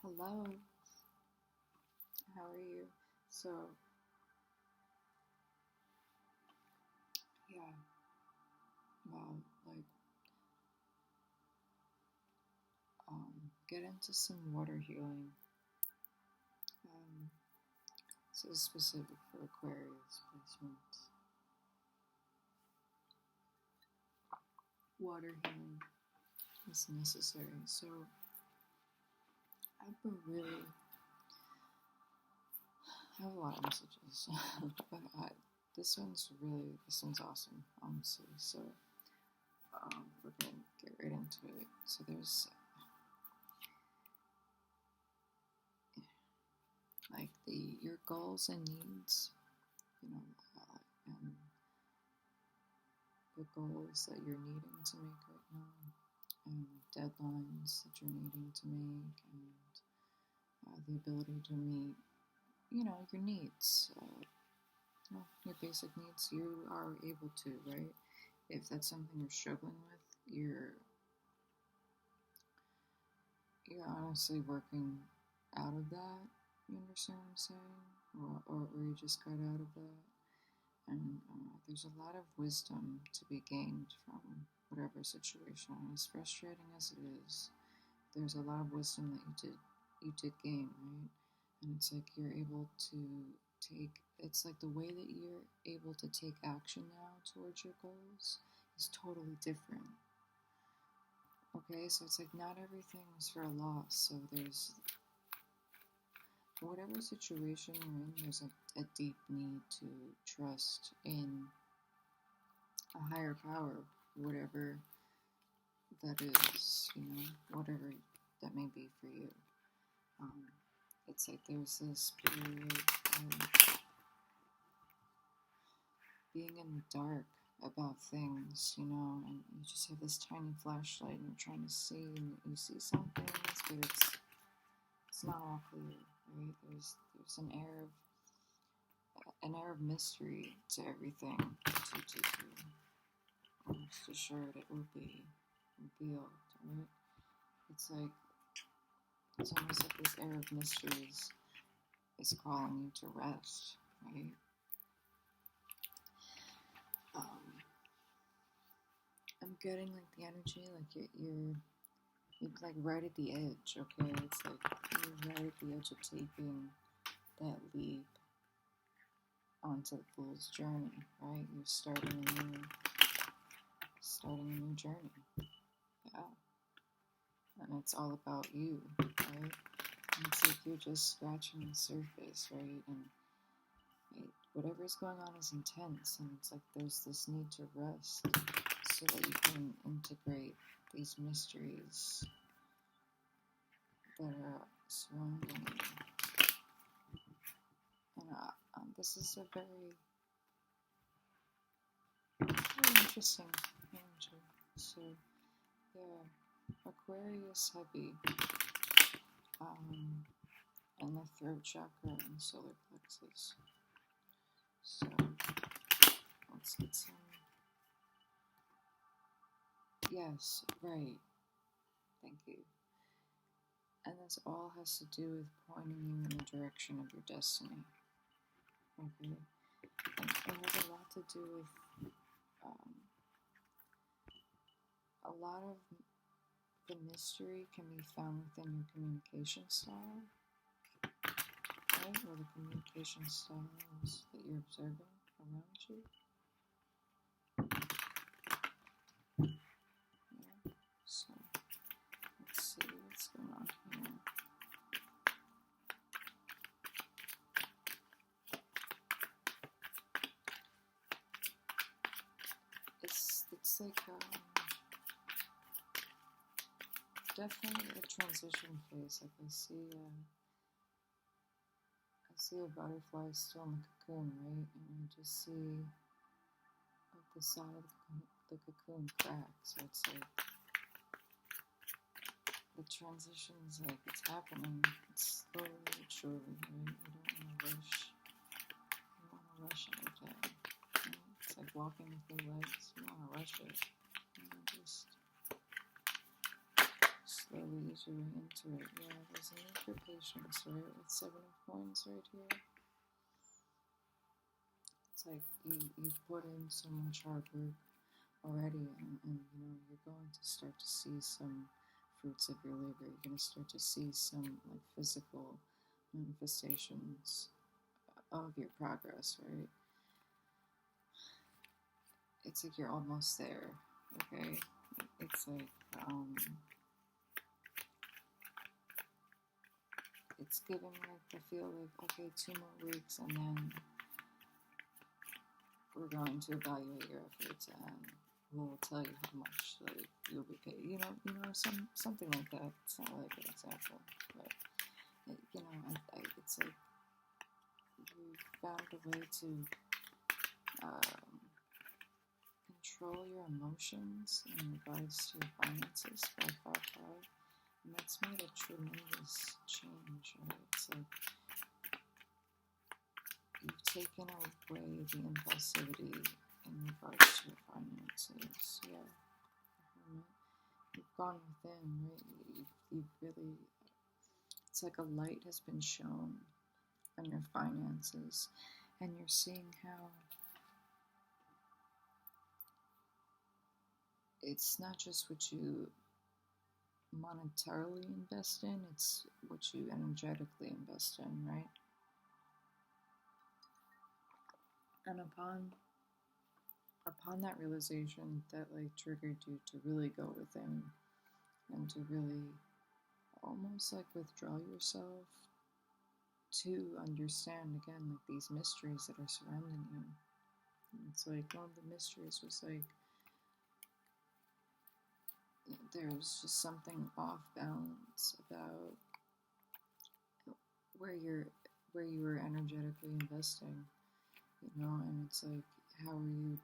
Hello, how are you? So, yeah, well, like, get into some water healing. This is specific for Aquarius placements. Water healing is necessary. So, I've been really, I have a lot of messages, but this one's awesome, honestly. So, we're gonna get right into it. So, there's like your goals and needs, and the goals that you're needing to make right now, and deadlines that you're needing to make, and the ability to meet, your needs, your basic needs. You are able to, right? If that's something you're struggling with, you're honestly working out of that. You understand what I'm saying? Or you just got out of that. And there's a lot of wisdom to be gained from whatever situation. As frustrating as it is, there's a lot of wisdom that you did gain, right? And it's like you're able to it's like the way that you're able to take action now towards your goals is totally different. Okay, so it's like not everything is for a loss. So there's whatever situation you're in, there's a deep need to trust in a higher power, whatever that is, whatever that may be for you. It's like there's this period of being in the dark about things, and you just have this tiny flashlight and you're trying to see, and you see some things, but it's not all clear, right? There's an air of mystery to everything, to almost assured it will be revealed, right? It's almost like this air of mysteries is calling you to rest, right? I'm getting like the energy, like you're like right at the edge, okay? It's like you're right at the edge of taking that leap onto the fool's journey, right? You're starting a new journey. Yeah. And it's all about you, right? And it's like you're just scratching the surface, right? And whatever's going on is intense, and it's like there's this need to rest so that you can integrate these mysteries that are surrounding you. And this is a very interesting energy. So, yeah, Aquarius heavy, and the throat chakra and solar plexus. So, let's get some. Yes, right. Thank you. And this all has to do with pointing you in the direction of your destiny. Okay? And it has a lot to do with a lot of the mystery can be found within your communication style, right? Or the communication styles that you're observing around you. Yeah. So let's see what's going on here. It's like definitely a transition phase. Like I see a butterfly still in the cocoon, right? And I just see like the side of the cocoon crack. So it's like the transition's like it's happening. It's slowly but surely, right? You don't want to rush. You don't want to rush anything. Right? It's like walking with your legs. You don't want to rush it. You want to just slowly ease your way into it. Yeah, there's a need for patience, right? With 7 of Coins right here. It's like you've put in so much hard work already, and you know, you're going to start to see some fruits of your labor. You're going to start to see some like physical manifestations of your progress, right? It's like you're almost there, okay? It's like, it's giving like the feel like, okay, 2 more weeks and then we're going to evaluate your efforts and we'll tell you how much like you'll be paid. You know, something like that. It's not really a good example, but you know, it's like you found a way to control your emotions in regards to your finances by 5-5, and that's made a tremendous change, right? It's like you've taken away the impulsivity in regards to your finances. Yeah, you've gone within, right? You've really, it's like a light has been shown on your finances, and you're seeing how it's not just what you monetarily invest in, it's what you energetically invest in, right? And upon that realization, that like triggered you to really go within and to really almost like withdraw yourself to understand again like these mysteries that are surrounding you. And it's like one of the mysteries was like there's just something off balance about where you were energetically investing, you know, and it's like how are you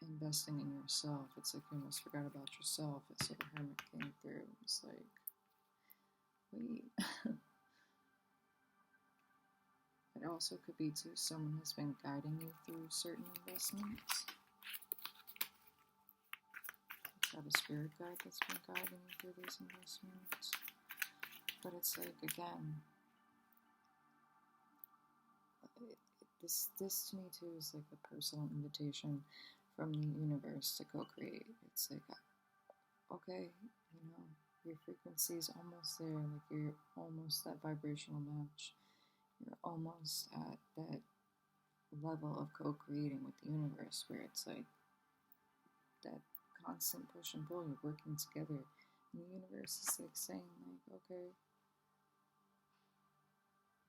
investing in yourself? It's like you almost forgot about yourself. It's like a hermit came through. It's like, wait. It also could be too someone has been guiding you through certain investments. You've got a spirit guide that's been guiding you through these investments. But it's like, again, this to me too is like a personal invitation from the universe to co-create. It's like, okay, you know, your frequency is almost there, like you're almost that vibrational match. You're almost at that level of co-creating with the universe where it's like that constant push and pull, you're working together. And the universe is like saying like, okay,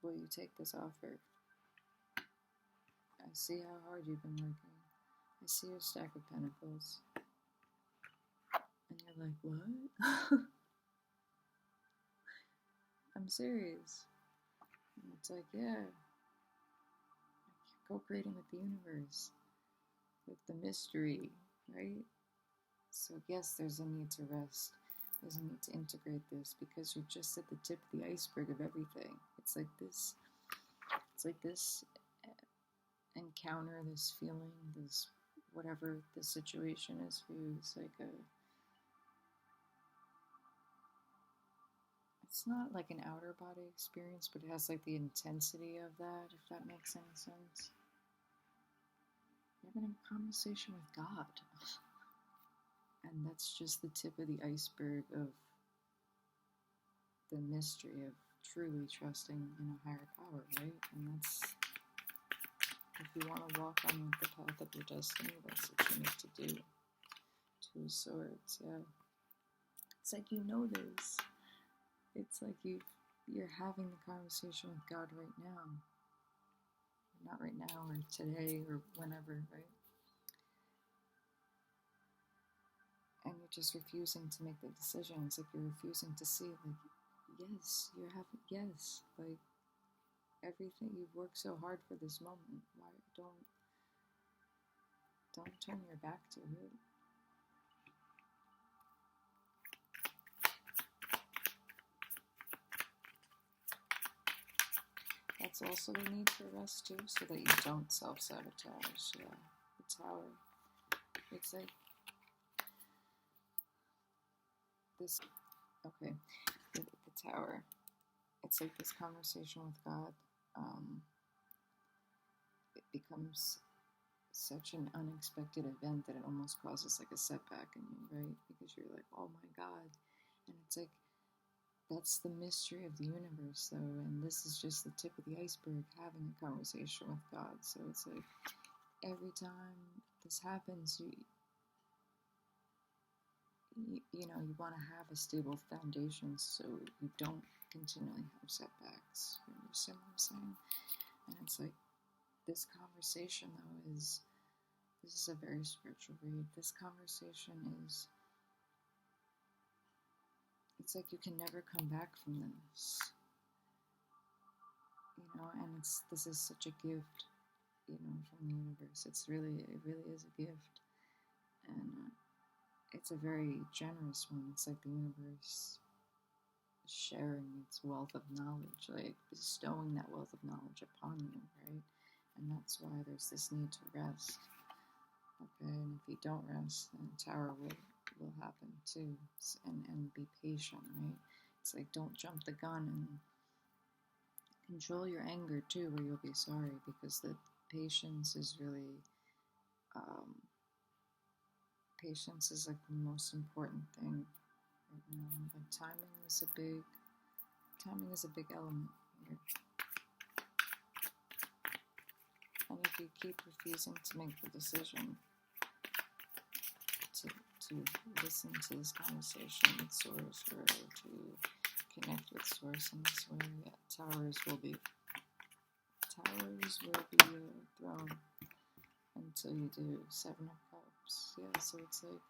will you take this offer? I see how hard you've been working. I see your stack of pentacles. And you're like, what? I'm serious. And it's like, yeah. You're co-creating with the universe. With the mystery, right? So yes, there's a need to rest. There's a need to integrate this because you're just at the tip of the iceberg of everything. It's like this encounter, this feeling, this whatever the situation is for you. It's not like an outer body experience, but it has like the intensity of that, if that makes any sense. You're having a conversation with God. And that's just the tip of the iceberg of the mystery of truly trusting in a higher power, right? And that's, if you want to walk on the path of your destiny, that's what you need to do. 2 of Swords, yeah. It's like you know this. It's like you're having the conversation with God right now. Not right now or today or whenever, right? And you're just refusing to make the decision. It's like you're refusing to see, like, yes, yes, like, everything, you've worked so hard for this moment. Why don't turn your back to it. That's also the need for rest too, so that you don't self-sabotage. Yeah, the Tower. It's like this Okay, the Tower. It's like this conversation with God. It becomes such an unexpected event that it almost causes like a setback in you, right? Because you're like, oh my God. And it's like, that's the mystery of the universe, though. And this is just the tip of the iceberg, having a conversation with God. So it's like, every time this happens, you know, you want to have a stable foundation so you don't continually have setbacks. You understand what I'm saying? And it's like, this conversation, though, this is a very spiritual read. This conversation is, it's like you can never come back from this, you know, and this is such a gift, you know, from the universe. It really is a gift, and it's a very generous one. It's like the universe sharing its wealth of knowledge, like bestowing that wealth of knowledge upon you, right? And that's why there's this need to rest. Okay, and if you don't rest, then Tower will happen too. And be patient, right? It's like, don't jump the gun, and control your anger too, or you'll be sorry, because the patience is really, patience is like the most important thing right now. But timing is a big element here. And if you keep refusing to make the decision to listen to this conversation with Source, or to connect with Source in this way, Towers will be thrown until you do Seven of Cups. Yeah, so it's like,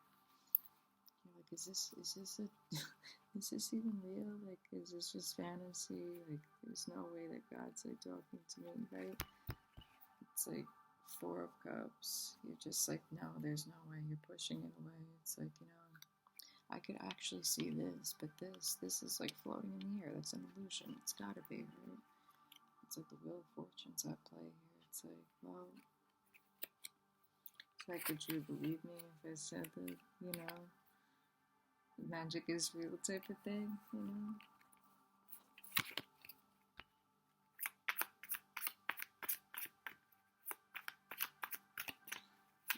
you're like, is this is this even real? Like, is this just fantasy? Like, there's no way that God's like talking to me, right? It's like Four of Cups. You're just like, no, there's no way. You're pushing it away. It's like, you know, I could actually see this, but this is like floating in the air. That's an illusion. It's gotta be, right? It's like the Wheel of Fortune's at play here. It's like, well, it's like, would you believe me if I said that, you know, magic is real type of thing, you know?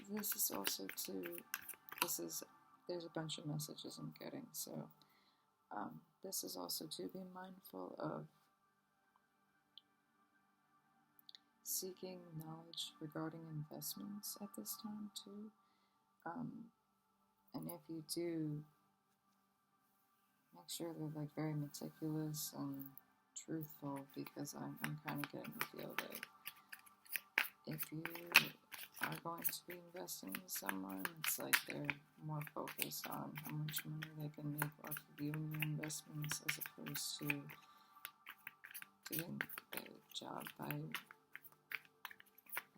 This is also too, there's a bunch of messages I'm getting, so this is also to be mindful of seeking knowledge regarding investments at this time too. And if you do, make sure they're like very meticulous and truthful, because I'm kind of getting the feel that if you are going to be investing in someone, it's like they're more focused on how much money they can make off of you and your investments, as opposed to doing the job by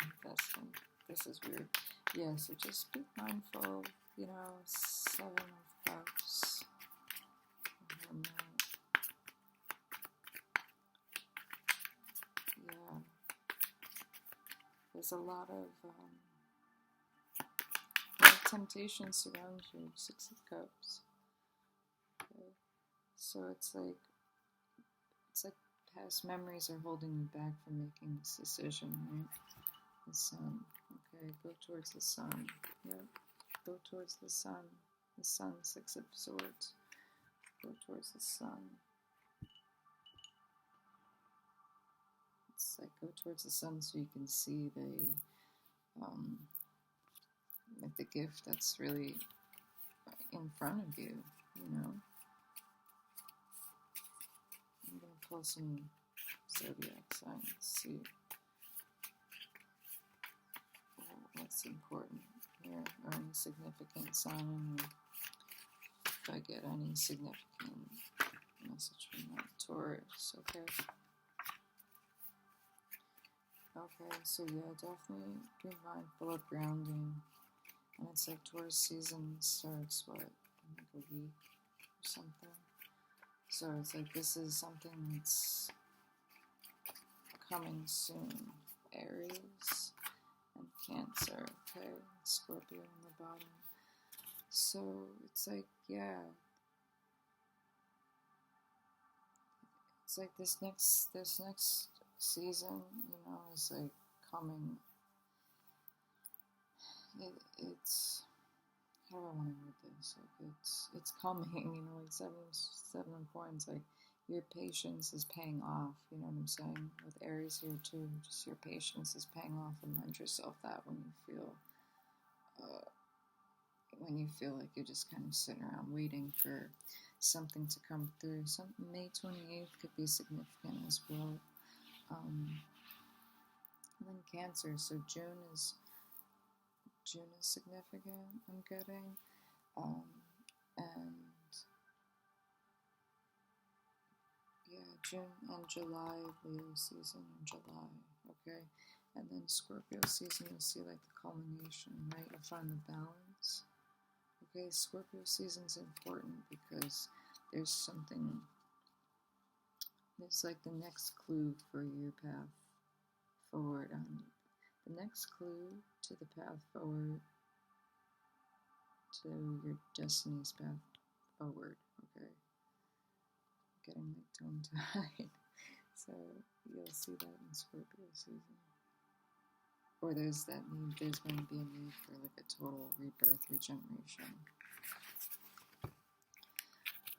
investing. This is weird. Yeah, so just be mindful, you know, Seven of Cups. Yeah. There's a lot of temptation surrounds you. Six of Cups. Okay. So it's like past memories are holding you back from making this decision, right? The Sun. Okay, go towards the Sun. Yep. Go towards the Sun. The Sun, Six of Swords. Go towards the Sun. It's like, go towards the Sun so you can see like the gift that's really in front of you, you know? I'm going to pull some zodiac signs, see what's important here, or any significant sign, if I get any significant message from that. Taurus, okay? Okay, so yeah, definitely be mindful of grounding. And it's like Taurus season starts, what, in like a week or something? So it's like, this is something that's coming soon. Aries and Cancer, okay? Scorpio on the bottom. So it's like, yeah, it's like this next season, is like coming. It's how do I want to word this? Like it's coming, like seven of coins. Like your patience is paying off. You know what I'm saying? With Aries here too, just your patience is paying off. Remind yourself that uh, when you feel like you're just kind of sitting around waiting for something to come through. May 28th could be significant as well. And then Cancer, so June is significant. I'm getting, and yeah, June and July, Leo season in July. Okay, and then Scorpio season, you'll see like the culmination, right? You'll find the balance. Okay, Scorpio season's important because there's like the next clue for your path forward. The next clue to the path forward, to your destiny's path forward. Okay, getting like tongue tied. So you'll see that in Scorpio season. Or there's going to be a need for like a total rebirth, regeneration.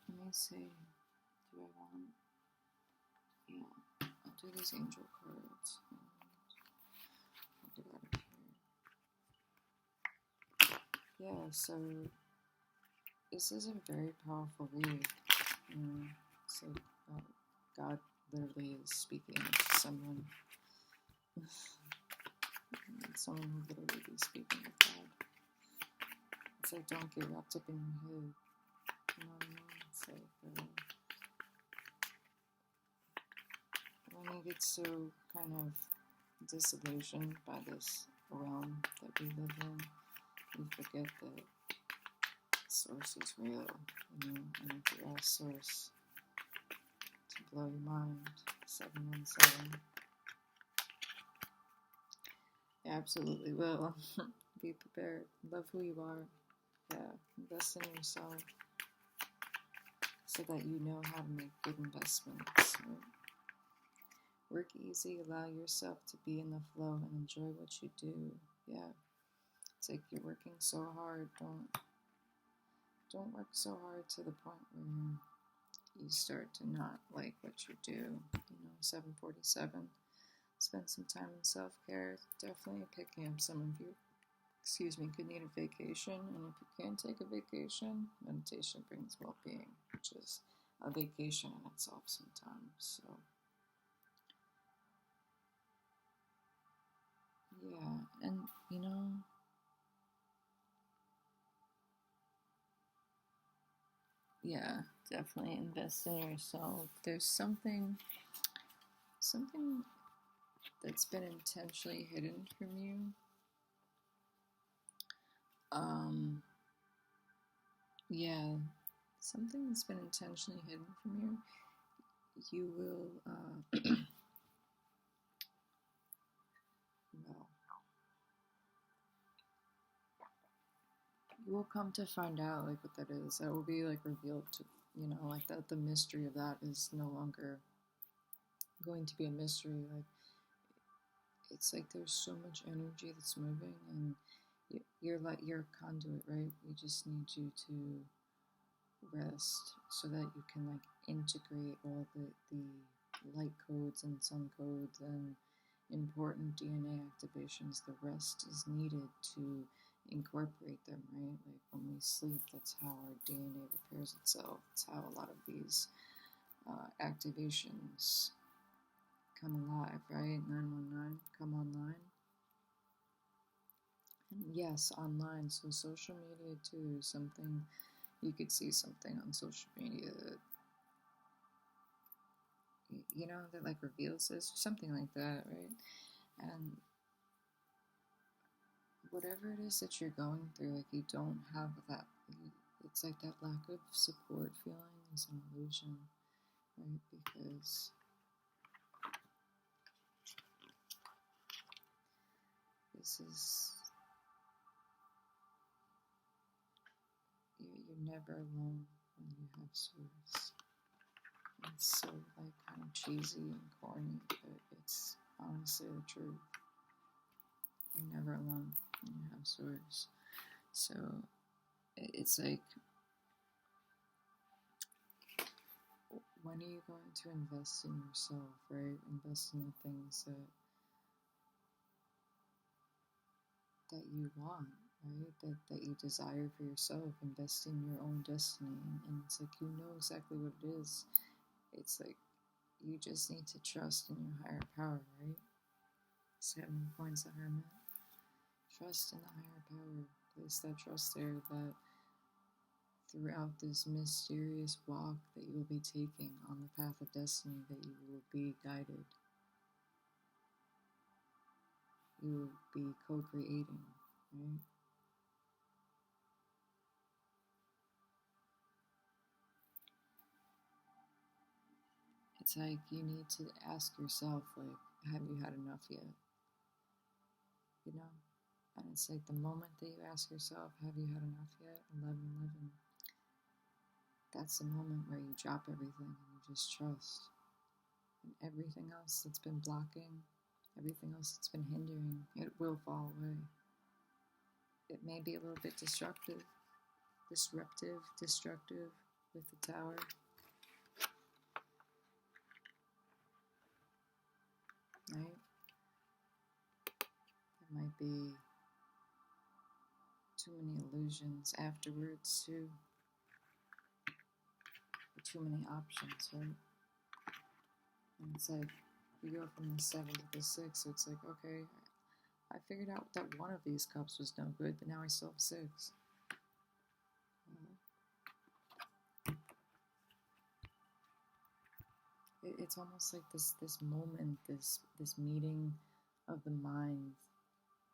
Let me see. Do I want? Yeah, I'll do these angel cards. I'll get out of here. Yeah, so this is a very powerful read. So God literally is speaking to someone. Someone who literally be speaking with God. It's like, don't get wrapped up in your head. You know what I mean? It's like, when you get so kind of disillusioned by this realm that we live in, you forget that source is real, and if you ask source to blow your mind, 717. You absolutely will. Be prepared. Love who you are. Yeah, invest in yourself so that you know how to make good investments. Right? Work easy, allow yourself to be in the flow and enjoy what you do. Yeah, it's like you're working so hard. Don't work so hard to the point where you start to not like what you do. 747. Spend some time in self-care. Definitely picking up some of you. Could need a vacation, and if you can't take a vacation, meditation brings well-being, which is a vacation in itself sometimes. So, yeah, and yeah, definitely invest in yourself. There's something that's been intentionally hidden from you. Yeah, something that's been intentionally hidden from you. You will, well, you will come to find out like what that is. That will be like revealed to like that. The mystery of that is no longer going to be a mystery. Like it's like there's so much energy that's moving, and you're a conduit, right? We just need you to rest so that you can like integrate all the light codes and sun codes and important DNA activations. The rest is needed to incorporate them, right? Like when we sleep, that's how our DNA repairs itself. It's how a lot of these activations come alive, right? 919 come online. And yes, online. So social media too. Something you could see something on social media that that like reveals this, or something like that, right? And whatever it is that you're going through, like you don't have that. It's like that lack of support feeling is an illusion, right? Because this is you're never alone when you have source. It's so like kind of cheesy and corny, but it's honestly the truth. You're never alone when you have source. So it's like, when are you going to invest in yourself, right? Invest in the things that you want, right? That you desire for yourself. Invest in your own destiny. And it's like, you know exactly what it is. It's like, you just need to trust in your higher power, right? 7 points of Hermit. Trust in the higher power. Place that trust there, that throughout this mysterious walk that you will be taking on the path of destiny, that you will be guided. You will be co-creating, right? It's like, you need to ask yourself, like, have you had enough yet? You know? And it's like, the moment that you ask yourself, have you had enough yet? 11:11. That's the moment where you drop everything and you just trust. And everything else that's been blocking, everything else that's been hindering, it will fall away. It may be a little bit disruptive, destructive with the Tower. Right? There might be too many illusions afterwards, too. Too many options, right? And it's like, you go from the 7 to the 6, so it's like, okay, I figured out that one of these cups was no good, but now I still have 6. It's almost like this moment, this meeting of the mind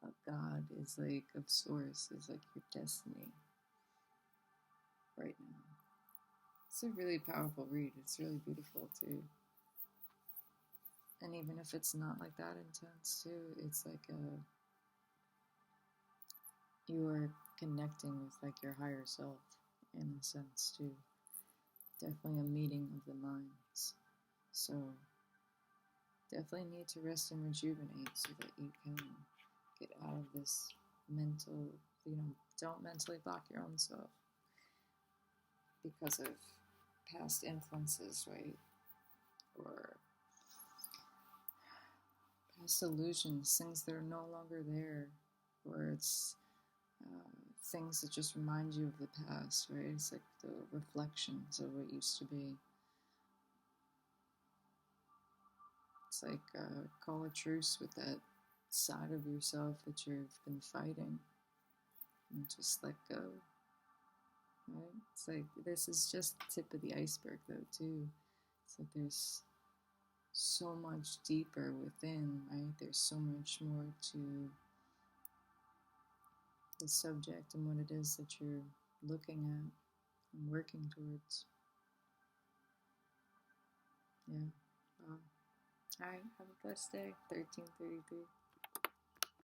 of God is like, of Source, is like your destiny right now. It's a really powerful read. It's really beautiful too. And even if it's not like that intense too, it's like you are connecting with like your higher self in a sense too. Definitely a meeting of the minds. So definitely need to rest and rejuvenate so that you can get out of this mental, don't mentally block your own self because of past influences, right? Or past illusions, things that are no longer there, or it's things that just remind you of the past, right? It's like the reflections of what used to be. It's like, call a truce with that side of yourself that you've been fighting and just let go, right? It's like, this is just the tip of the iceberg though too. It's like, there's so much deeper within, right? There's so much more to the subject and what it is that you're looking at and working towards. Yeah. Wow. All right. Have a blessed day. 1333.